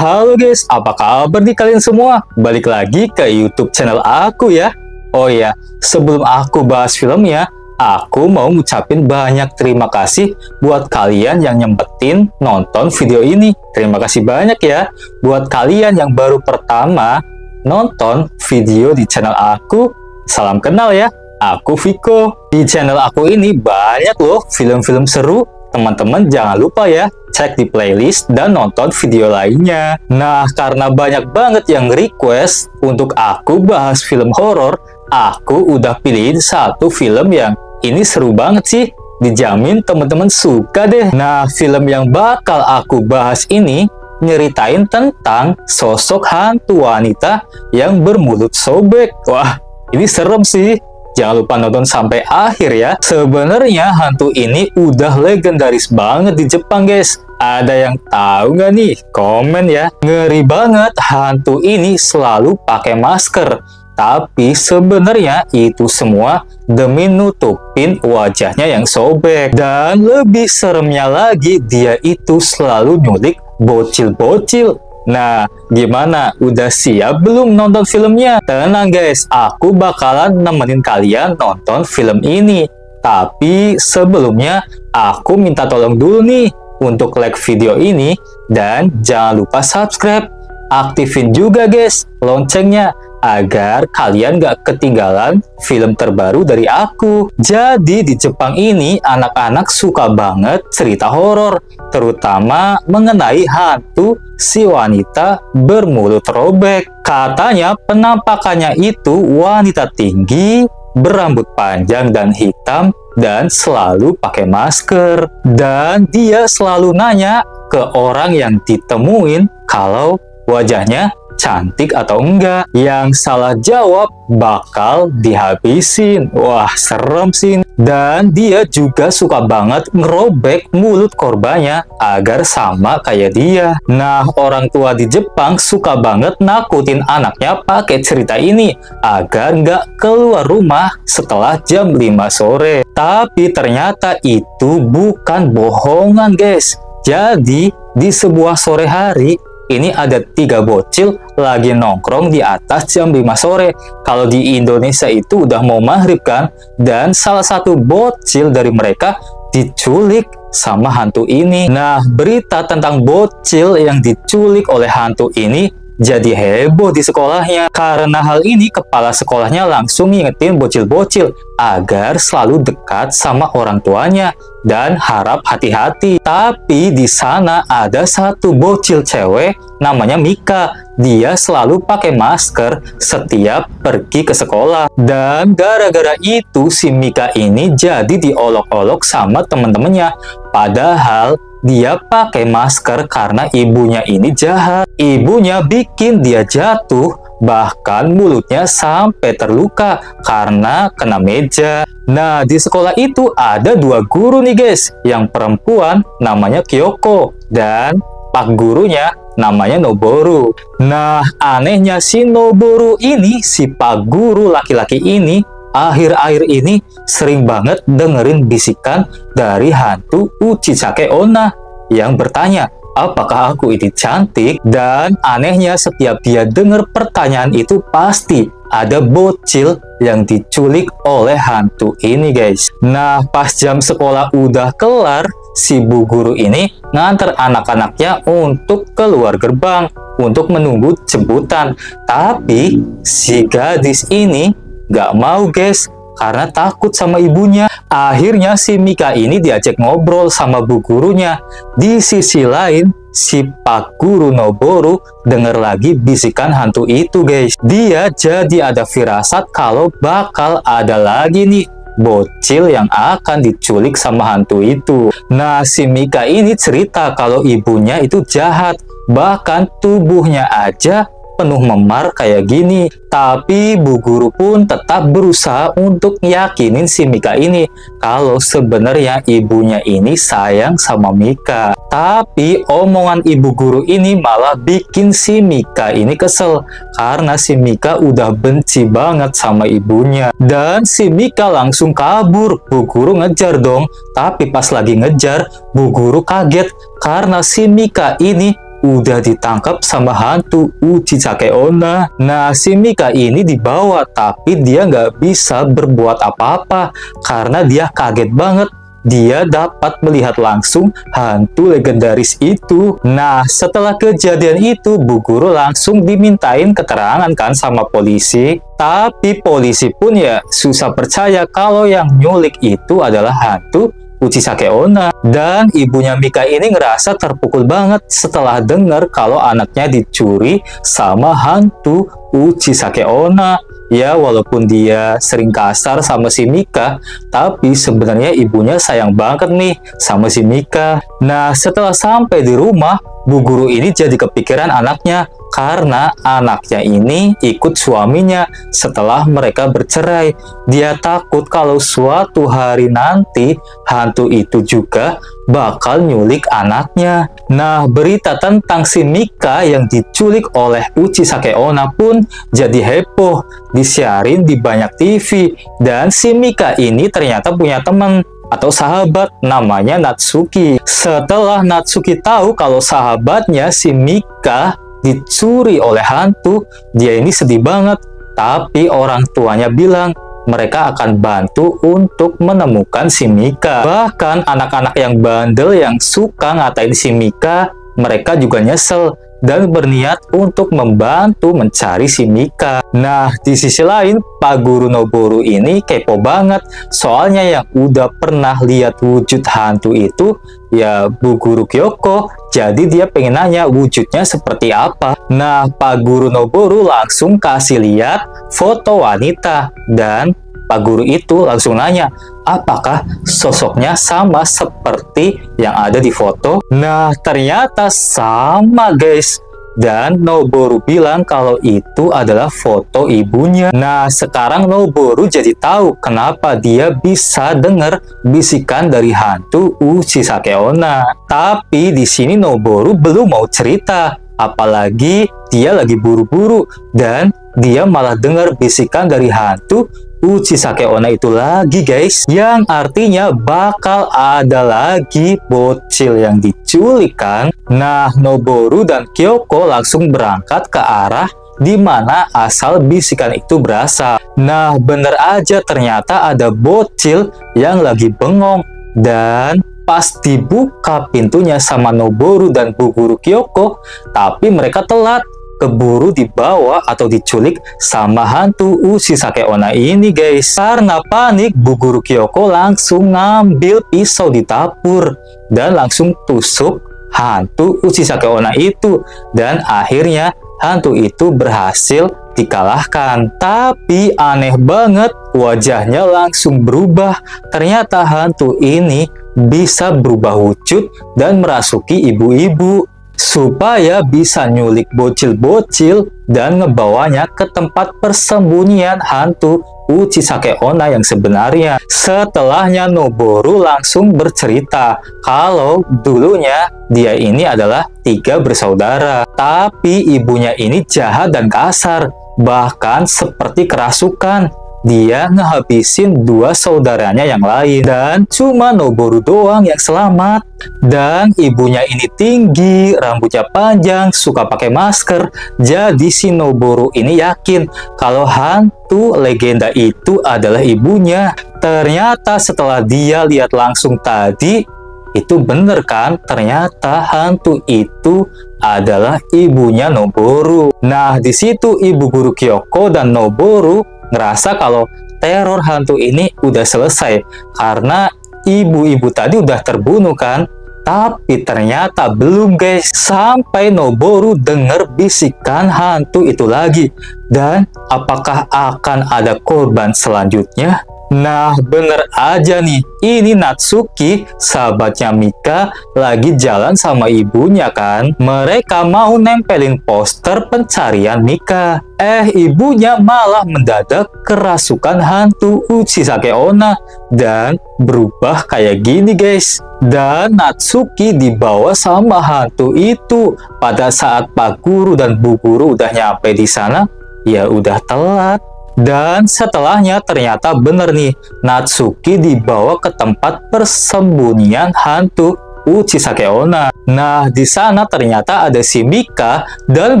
Halo guys, apa kabar nih kalian semua? Balik lagi ke YouTube channel aku ya. Oh iya, sebelum aku bahas filmnya, aku mau ngucapin banyak terima kasih buat kalian yang nyempetin nonton video ini. Terima kasih banyak ya. Buat kalian yang baru pertama nonton video di channel aku, salam kenal ya. Aku Viko. Di channel aku ini banyak loh film-film seru. Teman-teman jangan lupa ya, cek di playlist dan nonton video lainnya. Nah, karena banyak banget yang request untuk aku bahas film horor, aku udah pilihin satu film yang ini seru banget sih. Dijamin teman-teman suka deh. Nah, film yang bakal aku bahas ini nyeritain tentang sosok hantu wanita yang bermulut sobek. Wah, ini serem sih. Jangan lupa nonton sampai akhir ya. Sebenarnya hantu ini udah legendaris banget di Jepang guys. Ada yang tahu nggak nih? Komen ya. Ngeri banget, hantu ini selalu pakai masker. Tapi sebenarnya itu semua demi nutupin wajahnya yang sobek. Dan lebih seremnya lagi, dia itu selalu nyulik bocil-bocil. Nah, gimana? Udah siap belum nonton filmnya? Tenang guys, aku bakalan nemenin kalian nonton film ini. Tapi sebelumnya, aku minta tolong dulu nih untuk like video ini dan jangan lupa subscribe. Aktifin juga guys loncengnya agar kalian gak ketinggalan film terbaru dari aku. Jadi di Jepang ini anak-anak suka banget cerita horor, terutama mengenai hantu si wanita bermulut robek. Katanya penampakannya itu wanita tinggi, berambut panjang dan hitam, dan selalu pakai masker. Dan dia selalu nanya ke orang yang ditemuin kalau wajahnya cantik atau enggak. Yang salah jawab bakal dihabisin. Wah, serem sih. Dan dia juga suka banget ngerobek mulut korbannya agar sama kayak dia. Nah, orang tua di Jepang suka banget nakutin anaknya pakai cerita ini agar nggak keluar rumah setelah jam 5 sore. Tapi ternyata itu bukan bohongan guys. Jadi di sebuah sore hari ini ada 3 bocil lagi nongkrong di atas jam 5 sore. Kalau di Indonesia itu udah mau maghrib kan. Dan salah satu bocil dari mereka diculik sama hantu ini. Nah, berita tentang bocil yang diculik oleh hantu ini jadi heboh di sekolahnya. Karena hal ini, kepala sekolahnya langsung ngingetin bocil-bocil agar selalu dekat sama orang tuanya dan harap hati-hati. Tapi di sana ada satu bocil cewek namanya Mika. Dia selalu pakai masker setiap pergi ke sekolah. Dan gara-gara itu si Mika ini jadi diolok-olok sama teman-temannya. Padahal dia pakai masker karena ibunya ini jahat. Ibunya bikin dia jatuh, bahkan mulutnya sampai terluka karena kena meja. Nah, di sekolah itu ada 2 guru nih guys. Yang perempuan namanya Kyoko dan pak gurunya namanya Noboru. Nah, anehnya si Noboru ini, si pak guru laki-laki ini, akhir-akhir ini sering banget dengerin bisikan dari hantu Uchisake Onna yang bertanya, apakah aku ini cantik? Dan anehnya setiap dia denger pertanyaan itu pasti ada bocil yang diculik oleh hantu ini guys. Nah, pas jam sekolah udah kelar, si bu guru ini nganter anak-anaknya untuk keluar gerbang untuk menunggu jemputan. Tapi si gadis ini gak mau guys, karena takut sama ibunya. Akhirnya si Mika ini diajak ngobrol sama bu gurunya. Di sisi lain, si pak guru Noboru denger lagi bisikan hantu itu guys. Dia jadi ada firasat kalau bakal ada lagi nih bocil yang akan diculik sama hantu itu. Nah, si Mika ini cerita kalau ibunya itu jahat, bahkan tubuhnya aja penuh memar kayak gini. Tapi bu guru pun tetap berusaha untuk yakinin si Mika ini kalau sebenarnya ibunya ini sayang sama Mika. Tapi omongan ibu guru ini malah bikin si Mika ini kesel karena si Mika udah benci banget sama ibunya. Dan si Mika langsung kabur. Bu guru ngejar dong. Tapi pas lagi ngejar, bu guru kaget karena si Mika ini udah ditangkap sama hantu Uchisake Onna. Nah, si Mika ini dibawa, tapi dia nggak bisa berbuat apa-apa karena dia kaget banget. Dia dapat melihat langsung hantu legendaris itu. Nah, setelah kejadian itu, Bu Guru langsung dimintain keterangan kan sama polisi. Tapi polisi pun ya susah percaya kalau yang nyulik itu adalah hantu Uchisake Onna. Dan ibunya Mika ini ngerasa terpukul banget setelah dengar kalau anaknya dicuri sama hantu Uchisake Onna. Ya, walaupun dia sering kasar sama si Mika, tapi sebenarnya ibunya sayang banget nih sama si Mika. Nah, setelah sampai di rumah, Bu Guru ini jadi kepikiran anaknya karena anaknya ini ikut suaminya setelah mereka bercerai. Dia takut kalau suatu hari nanti hantu itu juga bakal nyulik anaknya. Nah, berita tentang si Mika yang diculik oleh Uchisake Onna pun jadi heboh, disiarin di banyak TV. Dan si Mika ini ternyata punya teman atau sahabat namanya Natsuki. Setelah Natsuki tahu kalau sahabatnya si Mika dicuri oleh hantu, dia ini sedih banget. Tapi orang tuanya bilang mereka akan bantu untuk menemukan si Mika. Bahkan anak-anak yang bandel yang suka ngatain si Mika, mereka juga nyesel dan berniat untuk membantu mencari si Mika. Nah, di sisi lain, Pak Guru Noboru ini kepo banget. Soalnya yang udah pernah lihat wujud hantu itu, ya Bu Guru Kyoko. Jadi dia pengen nanya wujudnya seperti apa. Nah, Pak Guru Noboru langsung kasih lihat foto wanita. Dan Pak Guru itu langsung nanya, apakah sosoknya sama seperti yang ada di foto? Nah, ternyata sama guys. Dan Noboru bilang kalau itu adalah foto ibunya. Nah, sekarang Noboru jadi tahu kenapa dia bisa dengar bisikan dari hantu Uchisake Onna. Tapi di sini Noboru belum mau cerita. Apalagi dia lagi buru-buru dan dia malah dengar bisikan dari hantu Uchisake Onna itu lagi guys, yang artinya bakal ada lagi bocil yang diculik kan. Nah, Noboru dan Kyoko langsung berangkat ke arah di mana asal bisikan itu berasal. Nah, bener aja ternyata ada bocil yang lagi bengong. Dan pas dibuka pintunya sama Noboru dan Bu Guru Kyoko, tapi mereka telat. Keburu dibawa atau diculik sama hantu Uchisake Onna ini guys. Karena panik, Bu Guru Kyoko langsung ngambil pisau di dapur dan langsung tusuk hantu Uchisake Onna itu. Dan akhirnya hantu itu berhasil dikalahkan. Tapi aneh banget, wajahnya langsung berubah. Ternyata hantu ini bisa berubah wujud dan merasuki ibu-ibu supaya bisa nyulik bocil-bocil dan ngebawanya ke tempat persembunyian hantu Uchisake Onna yang sebenarnya. Setelahnya Noboru langsung bercerita kalau dulunya dia ini adalah 3 bersaudara. Tapi ibunya ini jahat dan kasar, bahkan seperti kerasukan. Dia ngehabisin 2 saudaranya yang lain dan cuma Noboru doang yang selamat. Dan ibunya ini tinggi, rambutnya panjang, suka pakai masker. Jadi si Noboru ini yakin kalau hantu legenda itu adalah ibunya. Ternyata setelah dia lihat langsung tadi, itu bener kan? Ternyata hantu itu adalah ibunya Noboru. Nah, di situ Ibu Guru Kyoko dan Noboru ngerasa kalau teror hantu ini udah selesai karena ibu-ibu tadi udah terbunuh kan. Tapi ternyata belum guys, sampai Noboru dengar bisikan hantu itu lagi. Dan apakah akan ada korban selanjutnya? Nah, bener aja nih, ini Natsuki, sahabatnya Mika, lagi jalan sama ibunya kan. Mereka mau nempelin poster pencarian Mika. Ibunya malah mendadak kerasukan hantu Uchisake Onna dan berubah kayak gini guys. Dan Natsuki dibawa sama hantu itu. Pada saat Pak Guru dan Bu Guru udah nyampe di sana, ya udah telat. Dan setelahnya ternyata bener nih, Natsuki dibawa ke tempat persembunyian hantu Uchisake Onna. Nah, di sana ternyata ada si Mika dan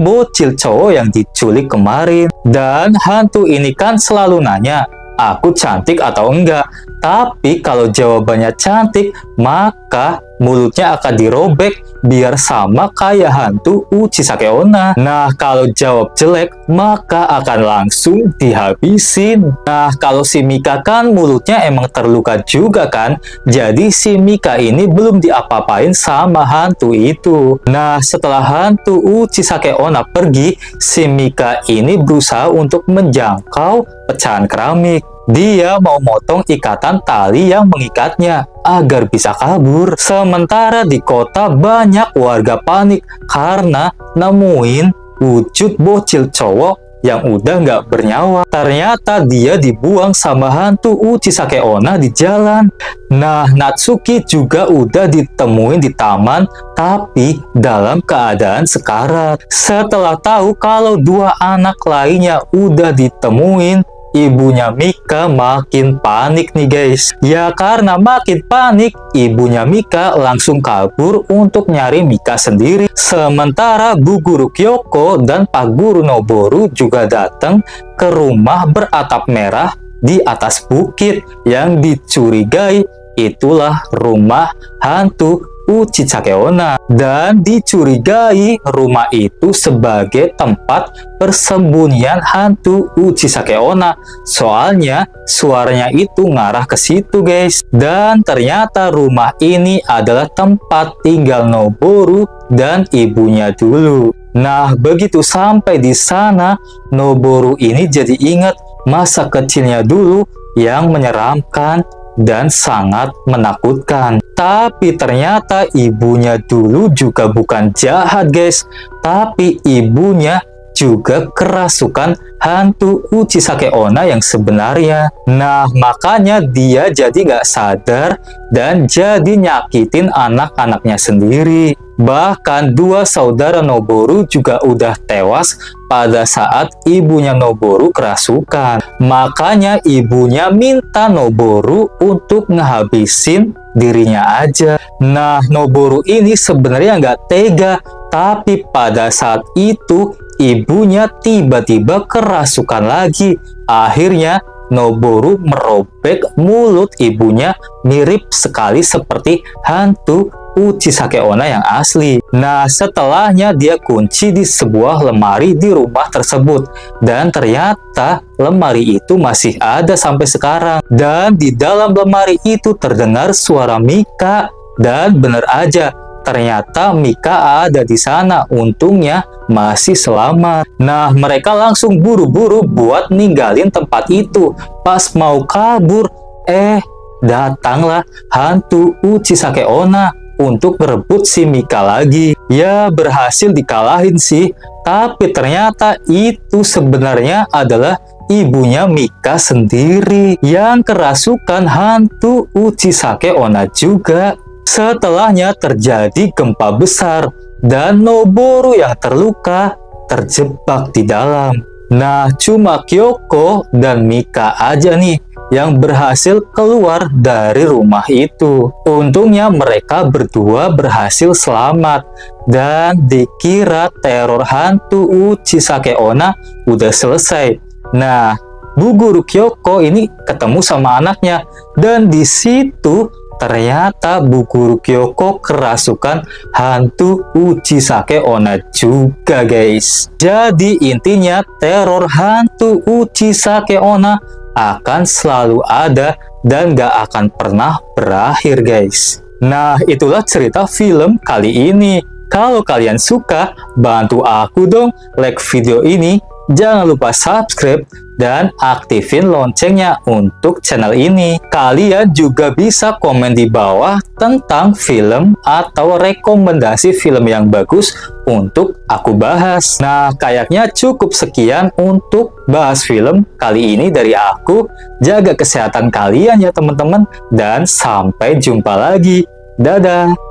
bocil cowok yang diculik kemarin. Dan hantu ini kan selalu nanya, aku cantik atau enggak? Tapi kalau jawabannya cantik, maka mulutnya akan dirobek biar sama kayak hantu Uchisake Onna. Nah, kalau jawab jelek, maka akan langsung dihabisin. Nah, kalau si Mika kan mulutnya emang terluka juga kan, jadi si Mika ini belum diapa-apain sama hantu itu. Nah, setelah hantu Uchisake Onna pergi, si Mika ini berusaha untuk menjangkau pecahan keramik. Dia mau motong ikatan tali yang mengikatnya agar bisa kabur. Sementara di kota banyak warga panik karena nemuin wujud bocil cowok yang udah nggak bernyawa. Ternyata dia dibuang sama hantu Uchisake Onna di jalan. Nah, Natsuki juga udah ditemuin di taman, tapi dalam keadaan sekarat. Setelah tahu kalau dua anak lainnya udah ditemuin, ibunya Mika makin panik nih guys. Ya karena makin panik, ibunya Mika langsung kabur untuk nyari Mika sendiri. Sementara Bu Guru Kyoko dan Pak Guru Noboru juga datang ke rumah beratap merah di atas bukit yang dicurigai itulah rumah hantu Uchisake Onna, dan dicurigai rumah itu sebagai tempat persembunyian hantu Uchisake Onna. Soalnya suaranya itu ngarah ke situ guys. Dan ternyata rumah ini adalah tempat tinggal Noboru dan ibunya dulu. Nah, begitu sampai di sana, Noboru ini jadi ingat masa kecilnya dulu yang menyeramkan dan sangat menakutkan. Tapi ternyata ibunya dulu juga bukan jahat guys, tapi ibunya juga kerasukan hantu Uchisake Onna yang sebenarnya. Nah, makanya dia jadi nggak sadar dan jadi nyakitin anak-anaknya sendiri. Bahkan dua saudara Noboru juga udah tewas pada saat ibunya Noboru kerasukan. Makanya ibunya minta Noboru untuk ngehabisin dirinya aja. Nah, Noboru ini sebenarnya nggak tega, tapi pada saat itu ibunya tiba-tiba kerasukan lagi. Akhirnya Noboru merobek mulut ibunya mirip sekali seperti hantu Uchisake Onna yang asli. Nah, setelahnya dia kunci di sebuah lemari di rumah tersebut. Dan ternyata lemari itu masih ada sampai sekarang. Dan di dalam lemari itu terdengar suara Mika. Dan bener aja, ternyata Mika ada di sana. Untungnya masih selamat. Nah, mereka langsung buru-buru buat ninggalin tempat itu. Pas mau kabur, datanglah hantu Uchisake Onna untuk merebut si Mika lagi. Ya, berhasil dikalahin sih, tapi ternyata itu sebenarnya adalah ibunya Mika sendiri yang kerasukan hantu Uchisake Onna juga. Setelahnya terjadi gempa besar dan Noboru yang terluka terjebak di dalam. Nah, cuma Kyoko dan Mika aja nih yang berhasil keluar dari rumah itu. Untungnya mereka berdua berhasil selamat dan dikira teror hantu Uchisake Onna udah selesai. Nah, Bu Guru Kyoko ini ketemu sama anaknya dan di situ ternyata Bu Guru Kyoko kerasukan hantu Uchisake Onna juga guys. Jadi intinya teror hantu Uchisake Onna akan selalu ada dan gak akan pernah berakhir guys. Nah, itulah cerita film kali ini. Kalau kalian suka, bantu aku dong like video ini. Jangan lupa subscribe dan aktifin loncengnya untuk channel ini. Kalian juga bisa komen di bawah tentang film atau rekomendasi film yang bagus untuk aku bahas. Nah, kayaknya cukup sekian untuk bahas film kali ini dari aku. Jaga kesehatan kalian ya teman-teman, dan sampai jumpa lagi. Dadah!